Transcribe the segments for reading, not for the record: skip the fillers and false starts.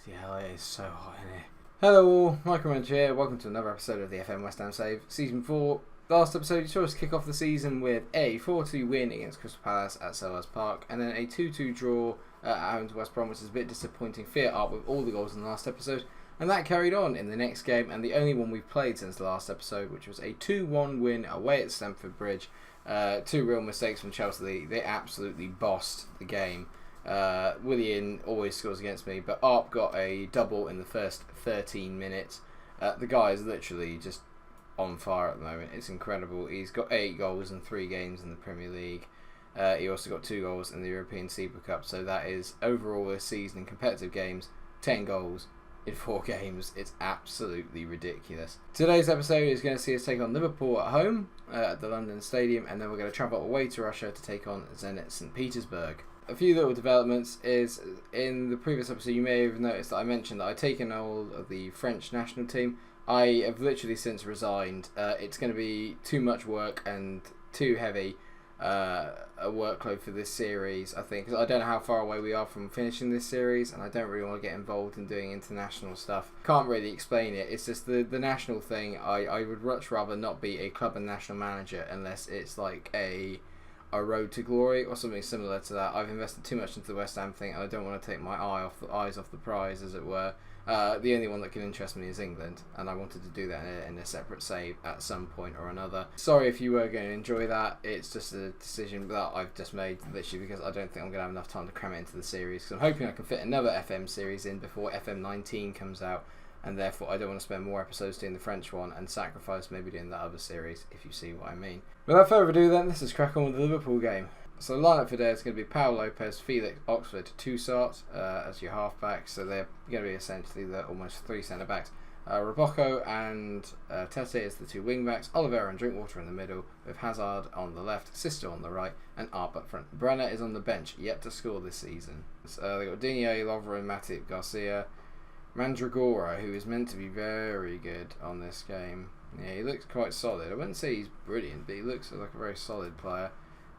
Yeah, it is so hot in here. Hello all, Munch here. Welcome to another episode of the FM West Ham Save, Season 4. Last episode you saw us kick off the season with a 4-2 win against Crystal Palace at Selhurst Park, and then a 2-2 draw at home to West Brom, which is a bit disappointing. Fear up with all the goals in the last episode, and that carried on in the next game, and the only one we've played since the last episode, which was a 2-1 win away at Stamford Bridge. Two real mistakes from Chelsea. They absolutely bossed the game. Willian always scores against me, but Arp got a double in the first 13 minutes. The guy is literally just on fire at the moment. It's incredible. He's got 8 goals in 3 games in the Premier League. He also got 2 goals in the European Super Cup, so that is overall this season in competitive games 10 goals in 4 games. It's absolutely ridiculous. Today's episode is going to see us take on Liverpool at home at the London Stadium, and then we're going to travel away to Russia to take on Zenit St Peterburg. A few little developments is, in the previous episode you may have noticed that I mentioned that I'd taken hold of the French national team. I have literally since resigned. It's going to be too much work and too heavy a workload for this series, I think, because I don't know how far away we are from finishing this series, and I don't really want to get involved in doing international stuff. Can't really explain it. It's just the national thing. I would much rather not be a club and national manager unless it's like a road to glory or something similar to that. I've invested too much into the West Ham thing, and I don't want to take my eyes off the prize, as it were. The only one that can interest me is England, and I wanted to do that in a separate save at some point or another. Sorry if you were going to enjoy that. It's just a decision that I've just made, literally because I don't think I'm going to have enough time to cram it into the series, because I'm hoping I can fit another FM series in before FM19 comes out, and therefore I don't want to spend more episodes doing the French one and sacrifice maybe doing that other series, if you see what I mean. Without further ado then, let's just crack on with the Liverpool game. So the lineup for today is going to be Paul Lopez, Felix, Oxford, Toussaint as your half-backs, so they're going to be essentially the almost 3 centre-backs. Robocco and Tete as the 2 wing-backs, Oliveira and Drinkwater in the middle, with Hazard on the left, Sisto on the right, and Arp up front. Brenner is on the bench, yet to score this season. So they've got Digne, Lovren, Matip, Garcia, Mandragora, who is meant to be very good on this game. Yeah, he looks quite solid. I wouldn't say he's brilliant, but he looks like a very solid player.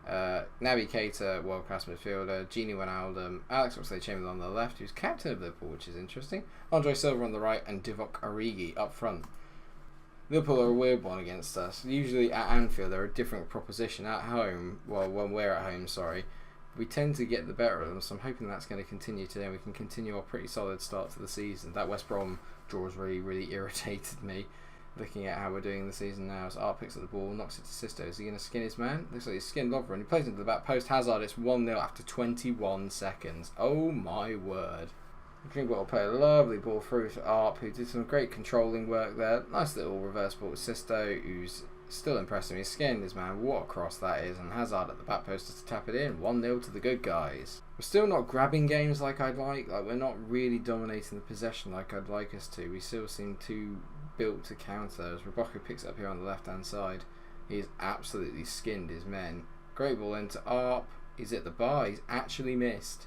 Naby Keita, world-class midfielder, Gini Wijnaldum, Alex Oxlade-Chamberlain on the left, who's captain of Liverpool, which is interesting, Andre Silva on the right, and Divock Origi up front. Liverpool are a weird one against us. Usually at Anfield they're a different proposition. At home, well, when we're at home, we tend to get the better of them, so I'm hoping that's going to continue today. We can continue our pretty solid start to the season. That West Brom draw has really irritated me, looking at how we're doing the season now. So Art picks up the ball, knocks it to Sisto. Is he going to skin his man? Looks like he's skinned Lovren. He plays into the back post. Hazard, it's 1-0 after 21 seconds. Oh my word. Drinkwater will play a lovely ball through to Arp, who did some great controlling work there. Nice little reverse ball to Sisto, who's still impressing me. He's skinned his man. What a cross that is. And Hazard at the back post just to tap it in. 1-0 to the good guys. We're still not grabbing games like I'd like. We're not really dominating the possession like I'd like us to. We still seem too built to counter. As Robocco picks up here on the left hand side, he's absolutely skinned his men. Great ball into Arp. He's at the bar. He's actually missed.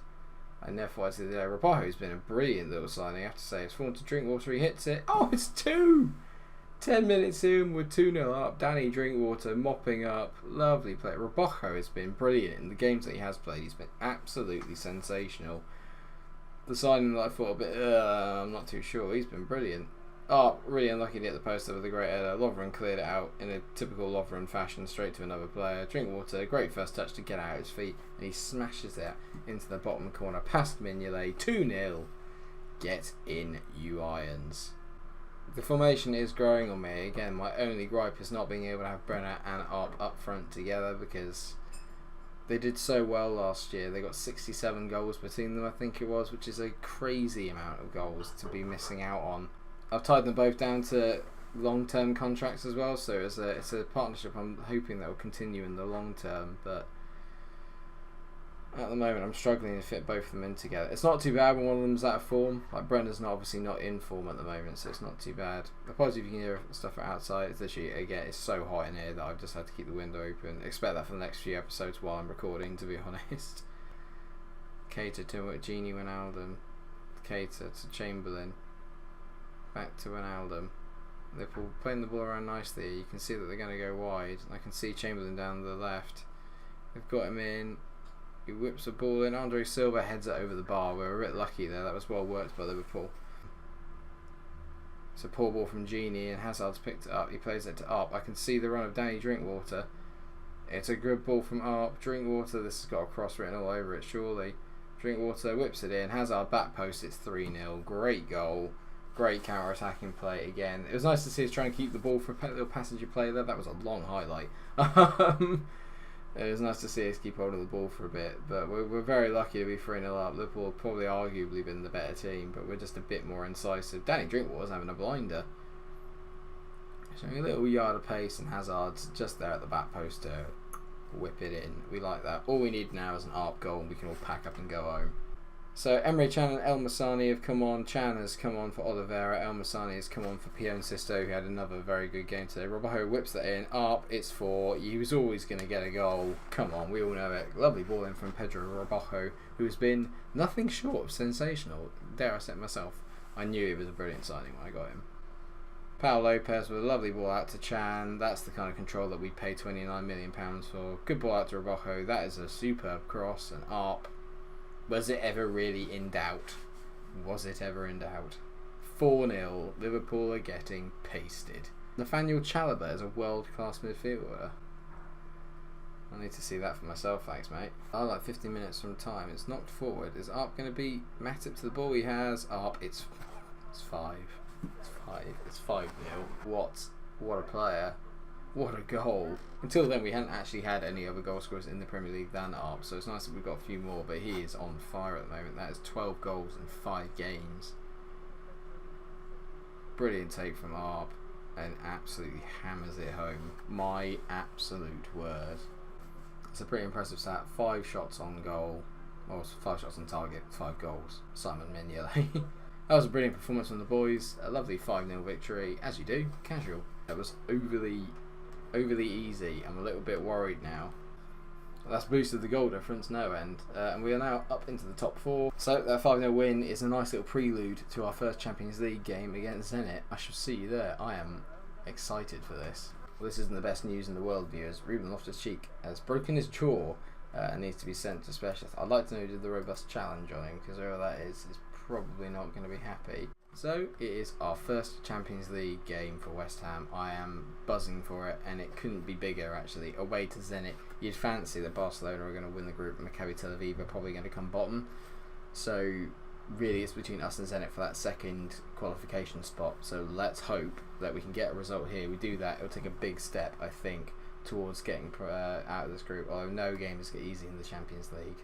I never thought I'd see the day. Robocco's been a brilliant little signing, I have to say. It's fallen to Drinkwater. He hits it. Oh, it's 2! 10 minutes in, we're 2-0 up. Danny Drinkwater mopping up. Lovely play. Robocco has been brilliant in the games that he has played. He's been absolutely sensational. The signing that I thought a bit, I'm not too sure. He's been brilliant. Oh, really unlucky to hit the post over the great header. Lovren cleared it out in a typical Lovren fashion, straight to another player. Drinkwater, great first touch to get out his feet, and he smashes it into the bottom corner past Mignolet. 2-0. Get in, you irons. The formation is growing on me. Again, my only gripe is not being able to have Brenner and Arp up front together, because they did so well last year. They got 67 goals between them, I think it was, which is a crazy amount of goals to be missing out on. I've tied them both down to long-term contracts as well, so it's a partnership I'm hoping that will continue in the long term, but at the moment I'm struggling to fit both of them in together. It's not too bad when one of them's out of form. Like Brendan's obviously not in form at the moment, so it's not too bad. Apologies if you can hear stuff outside. It's literally, again, it's so hot in here that I've just had to keep the window open. Expect that for the next few episodes while I'm recording, to be honest. Keita to Gini Wijnaldum. Keita to Chamberlain. Back to Wijnaldum. Liverpool playing the ball around nicely. You can see that they're going to go wide. I can see Chamberlain down the left. They've got him in. He whips the ball in. Andre Silva heads it over the bar. We were a bit lucky there. That was well worked by Liverpool. It's a poor ball from Genie, and Hazard's picked it up. He plays it to Arp. I can see the run of Danny Drinkwater. It's a good ball from Arp. Drinkwater, this has got a cross written all over it, surely. Drinkwater whips it in. Hazard back post, it's 3-0. Great goal. Great counter-attacking play again. It was nice to see us trying to keep the ball for a little passenger play there. That was a long highlight. It was nice to see us keep hold of the ball for a bit, but we're very lucky to be 3-0 up. Liverpool have probably arguably been the better team, but we're just a bit more incisive. Danny Drinkwater's having a blinder. Showing a little yard of pace, and Hazard's just there at the back post to whip it in. We like that. All we need now is an ARP goal, and we can all pack up and go home. So Emre Can and El Masani have come on. Can has come on for Oliveira. El Masani has come on for Pion Sisto, who had another very good game today. Roberto whips that in. Arp, it's 4. He was always going to get a goal. Come on, we all know it. Lovely ball in from Pedro Roberto, who has been nothing short of sensational. Dare I say it myself. I knew he was a brilliant signing when I got him. Pau Lopez with a lovely ball out to Chan. That's the kind of control that we paid £29 million for. Good ball out to Roberto. That is a superb cross. And Arp. Was it ever really in doubt? Was it ever in doubt? 4-0. Liverpool are getting pasted. Nathaniel Chalobah is a world-class midfielder. I need to see that for myself, thanks, mate. I like 50 minutes from time. It's knocked forward. Is Arp going to be Matip to the ball? He has. Arp, it's 5. It's 5. It's 5-0. What a player. What a goal. Until then, we hadn't actually had any other goal scorers in the Premier League than Arp, so it's nice that we've got a few more, but he is on fire at the moment. That is 12 goals in 5 games. Brilliant take from Arp, and absolutely hammers it home. My absolute word. It's a pretty impressive stat. 5 shots on goal. Well, 5 shots on target, 5 goals. Simon Mignolet. That was a brilliant performance from the boys. A lovely 5-0 victory, as you do, casual. That was overly easy. I'm a little bit worried now. That's boosted the goal difference no end, and we are now up into the top 4. So that 5-0 win is a nice little prelude to our first Champions League game against Zenit. I shall see you there. I am excited for this. Well, this isn't the best news in the world, viewers. Ruben Loftus-Cheek has broken his jaw and needs to be sent to specialist. I'd like to know who did the robust challenge on him, because whoever that is probably not going to be happy. So it is our first Champions League game for West Ham. I am buzzing for it, and it couldn't be bigger actually. Away to Zenit. You'd fancy that Barcelona are going to win the group, and Maccabi Tel Aviv are probably going to come bottom. So really it's between us and Zenit for that second qualification spot. So let's hope that we can get a result here. We do that, it'll take a big step, I think, towards getting out of this group, although no games get easy in the Champions League.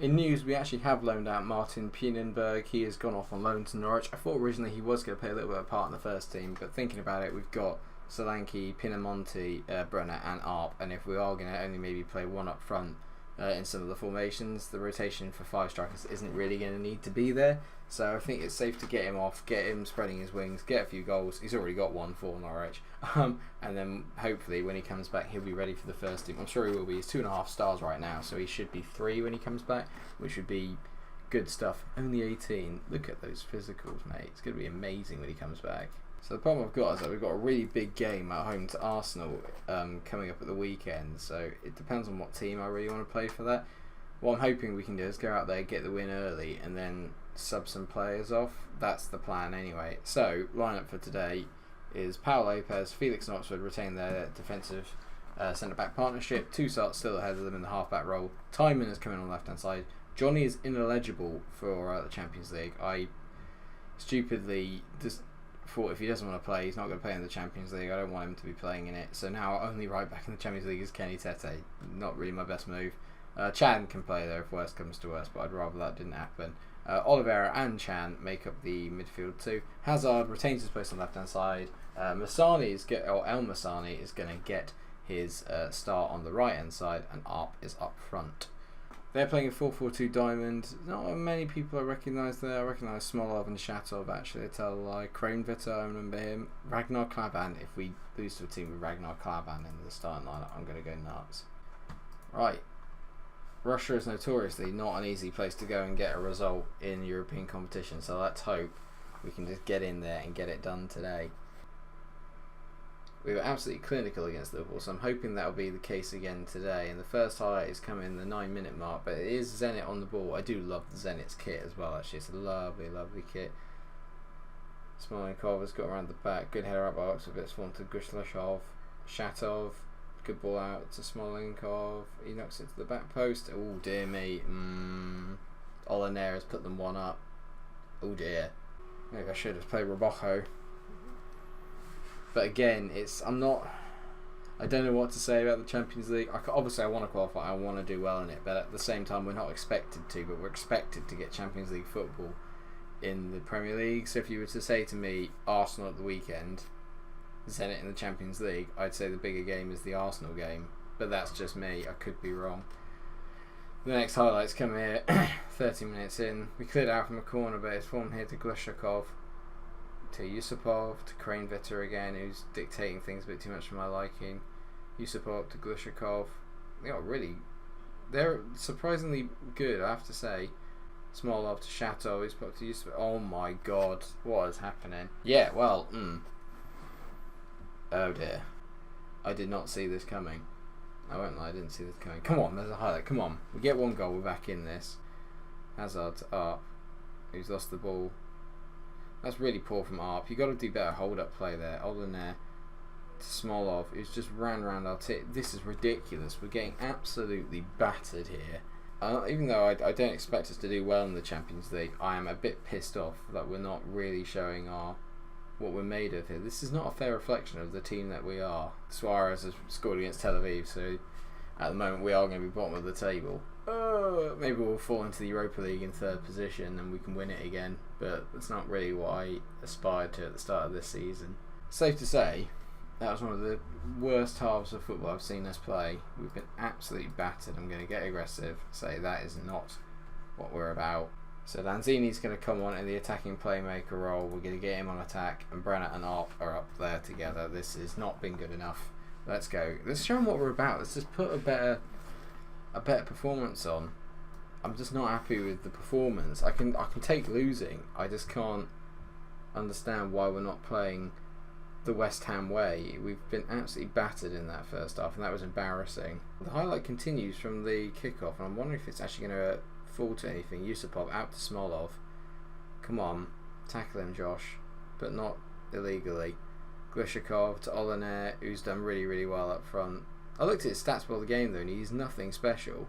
In news, we actually have loaned out Martin Pierenberg. He has gone off on loan to Norwich. I thought originally he was going to play a little bit of a part in the first team, but thinking about it, we've got Solanke, Pinamonti, Brunner and Arp, and if we are going to only maybe play one up front in some of the formations, the rotation for 5 strikers isn't really going to need to be there. So I think it's safe to get him off, get him spreading his wings, get a few goals. He's already got one for Norwich. And then hopefully when he comes back, he'll be ready for the first team. I'm sure he will be. He's 2.5 stars right now, so he should be 3 when he comes back, which would be good stuff. Only 18. Look at those physicals, mate. It's going to be amazing when he comes back. So the problem I've got is that we've got a really big game at home to Arsenal coming up at the weekend. So it depends on what team I really want to play for that. What I'm hoping we can do is go out there, get the win early, and then sub some players off. That's the plan anyway. So lineup for today is Pau Lopez, Felix and Oxford retain their defensive centre-back partnership. Toussaint still ahead of them in the half-back role. Tymon is coming on the left-hand side. Johnny is ineligible for the Champions League. I stupidly just thought if he doesn't want to play, he's not going to play in the Champions League. I don't want him to be playing in it. So now our only right back in the Champions League is Kenny Tete. Not really my best move. Chan can play there if worst comes to worst, but I'd rather that didn't happen. Oliveira and Chan make up the midfield too. Hazard retains his place on the left hand side. El Masani is going to get his start on the right hand side, and Arp is up front. They're playing a 4-4-2 diamond. Not many people I recognise there. I recognise Smolov and Shatov actually. I tell a lie. Kronvitter, I remember him. Ragnar Klavan. If we lose to a team with Ragnar Klavan in the starting lineup, I'm going to go nuts. Right. Russia is notoriously not an easy place to go and get a result in European competition, so let's hope we can just get in there and get it done today. We were absolutely clinical against Liverpool, so I'm hoping that'll be the case again today. And the first highlight is coming in the 9-minute mark, but it is Zenit on the ball. I do love the Zenit's kit as well, actually. It's a lovely, lovely kit. Smolenkov has got around the back. Good header up by Oxford. One to Gushlashov. Shatov. Good ball out to Smolenkov. He knocks it to the back post. Oh dear me. Olaner has put them one up. Oh dear. Maybe I should have played Robojo. But again, I don't know what to say about the Champions League. Obviously, I want to qualify. I want to do well in it. But at the same time, we're not expected to. But we're expected to get Champions League football in the Premier League. So if you were to say to me, Arsenal at the weekend, Zenit in the Champions League, I'd say the bigger game is the Arsenal game. But that's just me. I could be wrong. The next highlights come here. 30 minutes in. We cleared out from a corner, but it's formed here to Glushakov. To Yusupov, to Kranjvitter again, who's dictating things a bit too much for my liking. Yusupov to Glushakov. They're surprisingly good, I have to say. Smolov to Shatov, who's put to Yusupov. Oh my god, what is happening? Yeah, well, oh dear. I did not see this coming. I won't lie, I didn't see this coming. Come on, there's a highlight, come on. We get one goal, we're back in this. Hazard to Arp, who's lost the ball. That's really poor from Arp. You've got to do better hold-up play there. Olaner to Smolov, who's just ran around our tip. This is ridiculous. We're getting absolutely battered here. Even though I don't expect us to do well in the Champions League, I am a bit pissed off that we're not really showing what we're made of here. This is not a fair reflection of the team that we are. Suarez has scored against Tel Aviv, so at the moment we are going to be bottom of the table. Maybe we'll fall into the Europa League in 3rd position and we can win it again, but that's not really what I aspired to at the start of this season. Safe to say, that was one of the worst halves of football I've seen us play. We've been absolutely battered. I'm going to get aggressive, say that is not what we're about. So Lanzini's going to come on in the attacking playmaker role. We're going to get him on attack, and Brenner and Arp are up there together. This has not been good enough. Let's go. Let's show them what we're about. Let's just put a better performance on. I'm just not happy with the performance. I can take losing. I just can't understand why we're not playing the West Ham way. We've been absolutely battered in that first half, and that was embarrassing. The highlight continues from the kickoff, and I'm wondering if it's actually going to fall to anything. Yusupov out to Smolov. Come on, tackle him, Josh, but not illegally. Glushakov to Olaner, who's done really, really well up front. I looked at his stats before the game though, and he's nothing special.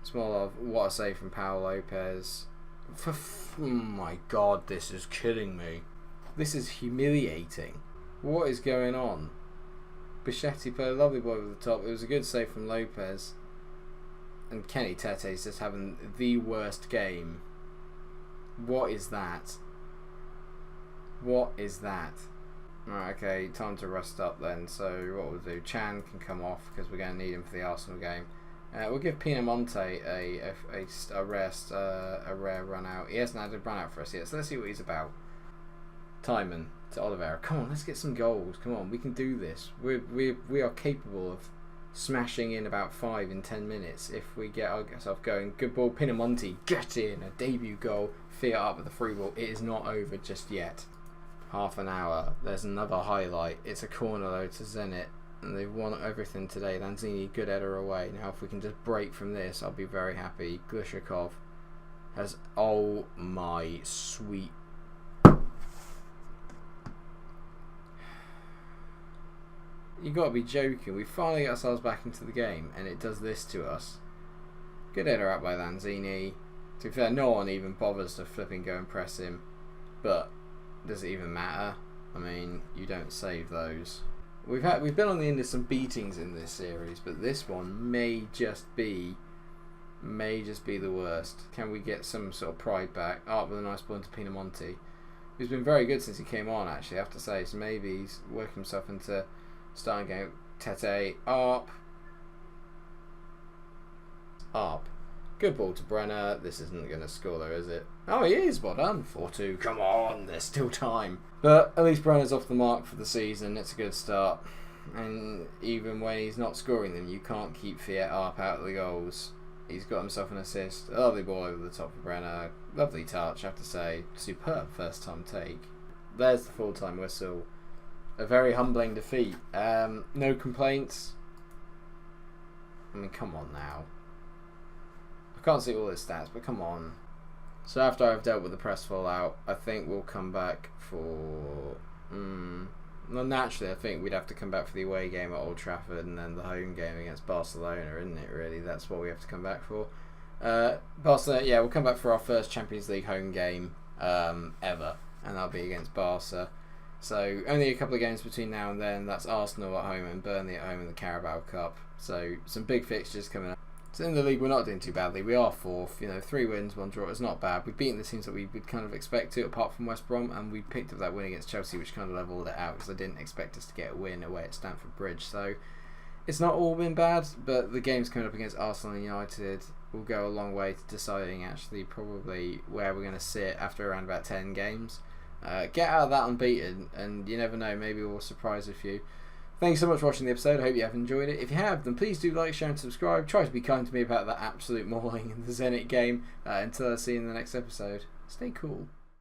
Smolov, what a save from Paul Lopez. Oh my god, this is killing me. This is humiliating. What is going on? Bichetti played a lovely ball over the top. It was a good save from Lopez. And Kenny Tete's just having the worst game. What is that? What is that? Right, okay, time to rest up then. So what we'll do, Chan can come off because we're going to need him for the Arsenal game. We'll give Pinamonte a rest, a rare run out. He hasn't had a run out for us yet, so let's see what he's about. Timon to Oliveira. Come on, let's get some goals. Come on, we can do this. We are capable of smashing in about 5 in 10 minutes if we get ourselves going. Good ball, Pinamonte, get in, a debut goal. Fiat up with a free ball. It is not over just yet. Half an hour. There's another highlight. It's a corner though to Zenit, and they've won everything today. Lanzini, good header away. Now if we can just break from this, I'll be very happy. Glushakov has, oh my sweet. You got to be joking. We finally get ourselves back into the game, and it does this to us. Good header out by Lanzini. To be fair, no one even bothers to flipping go and press him, but does it even matter? I mean, you don't save those. We've been on the end of some beatings in this series, but this one may just be the worst. Can we get some sort of pride back? Up with a nice ball into Pinamonte, who's been very good since he came on. Actually, I have to say, so maybe he's working himself into starting game. Tete, Arp. Good ball to Brenner. This isn't going to score though, is it? Oh, he is. Well done. 4-2. Come on, there's still time. But at least Brenner's off the mark for the season. It's a good start. And even when he's not scoring them, you can't keep Fiat Arp out of the goals. He's got himself an assist. A lovely ball over the top of Brenner. Lovely touch, I have to say. Superb first time take. There's the full-time whistle. a very humbling defeat. No complaints. I mean, come on now. I can't see all his stats, but come on. So after I've dealt with the press fallout, I think we'll come back for... Well, naturally, I think we'd have to come back for the away game at Old Trafford and then the home game against Barcelona, isn't it, really? That's what we have to come back for. Barcelona, yeah, we'll come back for our first Champions League home game ever, and that'll be against Barca. So only a couple of games between now and then. That's Arsenal at home and Burnley at home in the Carabao Cup. So some big fixtures coming up. So in the league, we're not doing too badly. We are fourth. 3 wins, 1 draw. It's not bad. We've beaten the teams that we would kind of expect to, apart from West Brom, and we picked up that win against Chelsea, which kind of levelled it out because I didn't expect us to get a win away at Stamford Bridge. So it's not all been bad, but the games coming up against Arsenal and United will go a long way to deciding actually probably where we're going to sit after around about 10 games. Get out of that unbeaten, and you never know, maybe we'll surprise a few. Thanks so much for watching the episode. I hope you have enjoyed it. If you have, then please do like, share and subscribe. Try to be kind to me about that absolute mauling in the Zenit game. Until I see you in the next episode, stay cool.